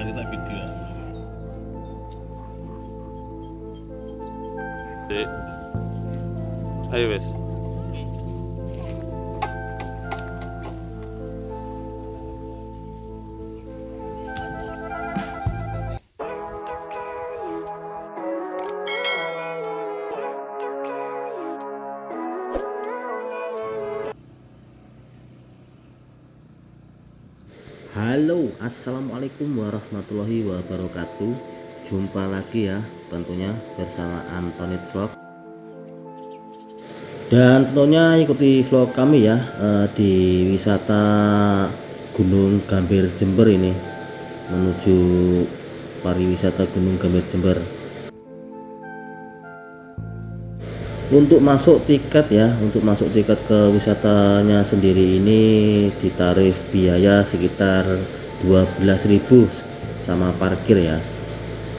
mari tak video. Dek. Ayo wes. Halo, assalamualaikum warahmatullahi wabarakatuh. Jumpa lagi ya, tentunya bersama Antonit Vlog. Dan tentunya ikuti vlog kami ya di wisata Gunung Gambir Jember ini, menuju pariwisata Gunung Gambir Jember. Untuk masuk tiket ya, untuk masuk tiket ke wisatanya sendiri ini ditarif biaya sekitar 12.000 sama parkir ya.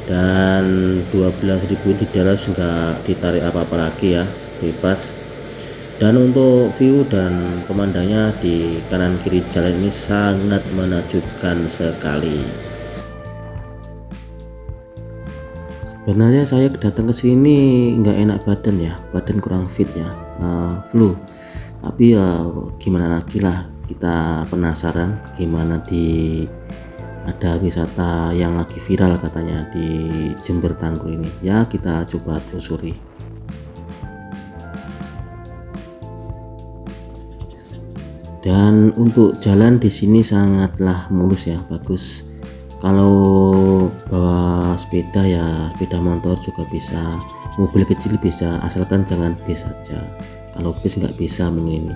Dan 12.000 di dalam nggak ditarik apa-apa lagi ya, bebas. Dan untuk view dan pemandangannya di kanan kiri jalan ini sangat menakjubkan sekali. Sebenarnya saya datang ke sini nggak enak badan ya, badan kurang fit ya, flu. Tapi ya gimana lagi lah, kita penasaran gimana di ada wisata yang lagi viral katanya di Jember Tangguh ini. Ya kita coba telusuri. Dan untuk jalan di sini sangatlah mulus ya, bagus. Kalau bawa sepeda ya, sepeda motor juga bisa, mobil kecil bisa, asalkan jangan bis saja. Kalau bis nggak bisa ini.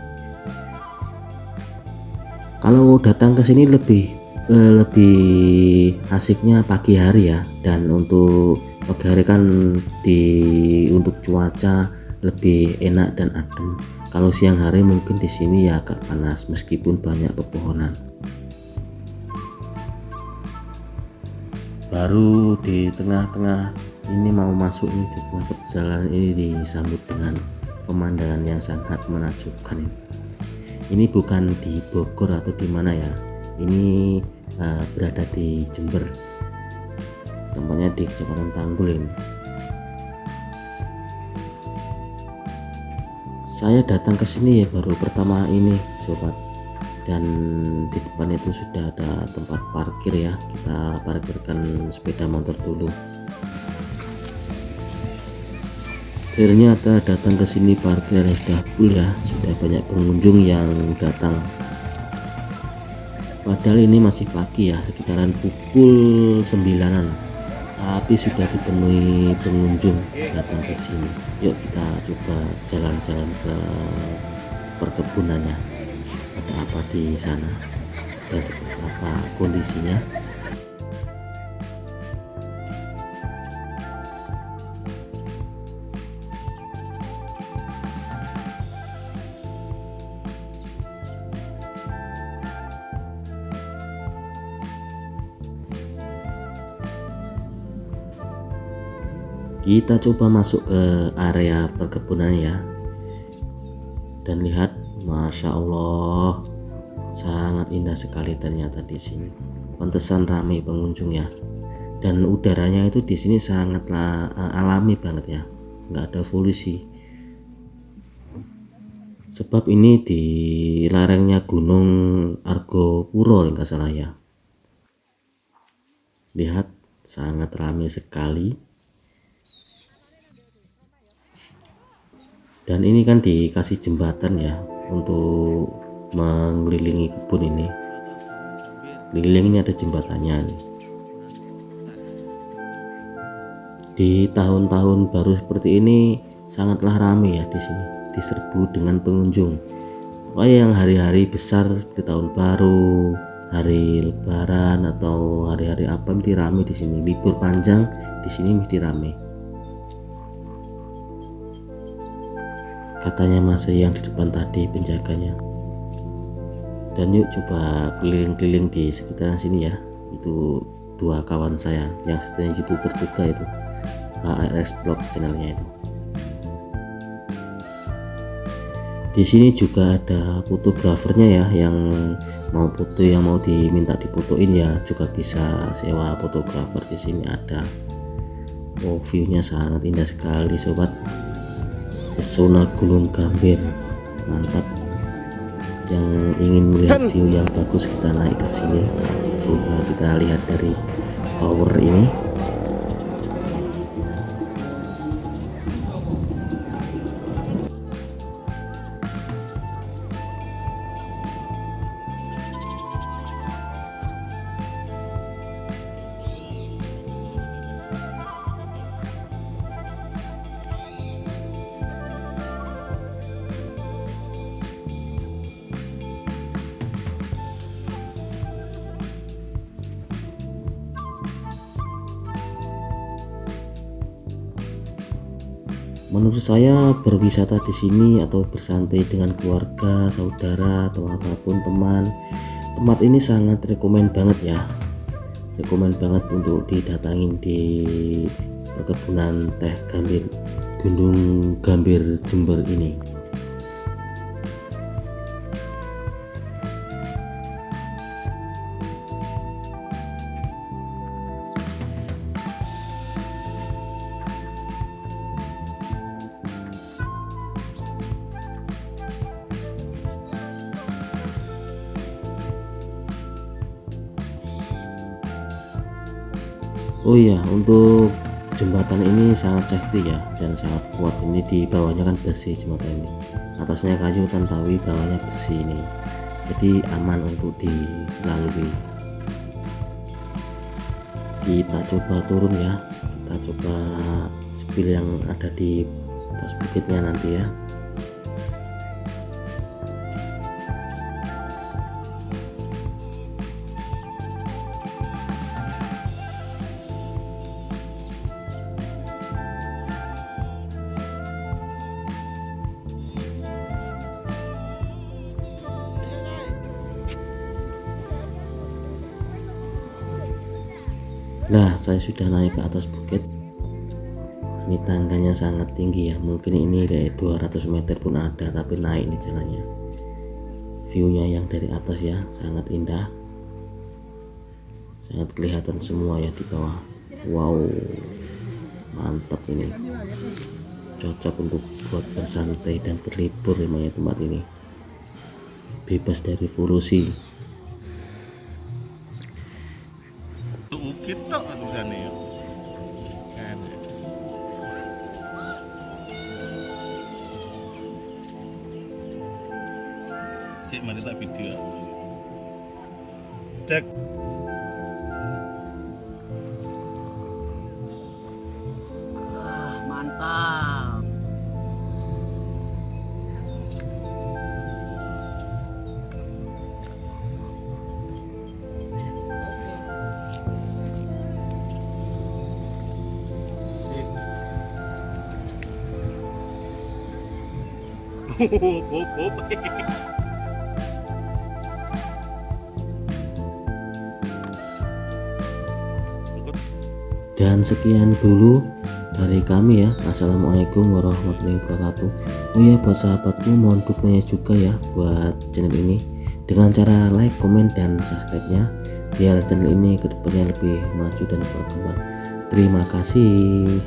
Kalau datang ke sini lebih asiknya pagi hari ya. Dan untuk pagi hari kan untuk cuaca lebih enak dan adem. Kalau siang hari mungkin di sini ya agak panas meskipun banyak pepohonan. Baru di tengah-tengah ini mau masuk nih, di tengah perjalanan ini disambut dengan pemandangan yang sangat menakjubkan. Ini bukan di Bogor atau di mana ya, ini berada di Jember, tempatnya di Kecamatan Tanggul ini. Saya datang ke sini ya baru pertama ini sobat, dan di depan itu sudah ada tempat parkir ya, kita parkirkan sepeda motor dulu. Ternyata datang ke sini parkirnya sudah full ya, sudah banyak pengunjung yang datang. Padahal ini masih pagi ya, sekitaran pukul 9-an, tapi sudah dipenuhi pengunjung datang ke sini. Yuk kita coba jalan-jalan ke perkebunannya, ada apa di sana dan seperti apa kondisinya. Kita coba masuk ke area perkebunan ya, dan lihat, masya Allah, sangat indah sekali ternyata di sini. Pantesan ramai pengunjung ya. Dan udaranya itu di sini sangatlah alami banget ya, nggak ada polusi. Sebab ini di lerengnya Gunung Argopuro nggak salah ya. Lihat, sangat ramai sekali. Dan ini kan dikasih jembatan ya untuk mengelilingi kebun ini. Keliling ini ada jembatannya nih. Di tahun-tahun baru seperti ini sangatlah ramai ya di sini, diserbu dengan pengunjung. Pokoknya yang hari-hari besar di tahun baru, hari lebaran atau hari-hari apa mesti ramai di sini. Libur panjang di sini mesti ramai. Katanya masih yang di depan tadi penjaganya. Dan yuk coba keliling-keliling di sekitaran sini ya. Itu dua kawan saya yang satunya YouTuber juga itu, ARS Vlog channelnya itu. Di sini juga ada fotografernya ya, yang mau foto, yang mau diminta difotoin ya juga bisa sewa fotografer. Di sini ada. Oh, view-nya sangat indah sekali sobat. Pesona Gunung Gambir, mantap. Yang ingin melihat view yang bagus kita naik ke sini. Coba kita lihat dari tower ini. Menurut saya berwisata di sini atau bersantai dengan keluarga, saudara atau apapun teman, tempat ini sangat rekomen banget ya. Rekomen banget untuk didatangin di perkebunan teh Gambir, Gunung Gambir Jember ini. Oh iya, untuk jembatan ini sangat safety ya dan sangat kuat. Ini di bawahnya kan besi jembatan ini, atasnya kayu tantawi, bawahnya besi ini, jadi aman untuk dilalui. Kita coba turun ya, kita coba spill yang ada di atas bukitnya nanti ya. Nah, saya sudah naik ke atas bukit. Ini tangganya sangat tinggi ya, mungkin ini dari 200 meter pun ada, tapi naik nih jalannya. View-nya yang dari atas ya, sangat indah, sangat kelihatan semua ya di bawah. Wow, mantap ini, cocok untuk buat bersantai dan berlibur namanya tempat ini, bebas dari polusi. Bukit tok anu sana ya. Kan. Cek mana tak video. Cek. Mantap. Hop. Dan sekian dulu dari kami ya. Assalamualaikum warahmatullahi wabarakatuh. Oh ya, buat sahabatku mohon dukungannya juga ya buat channel ini dengan cara like, komen, dan subscribe-nya biar channel ini kedepannya lebih maju dan berkembang. Terima kasih.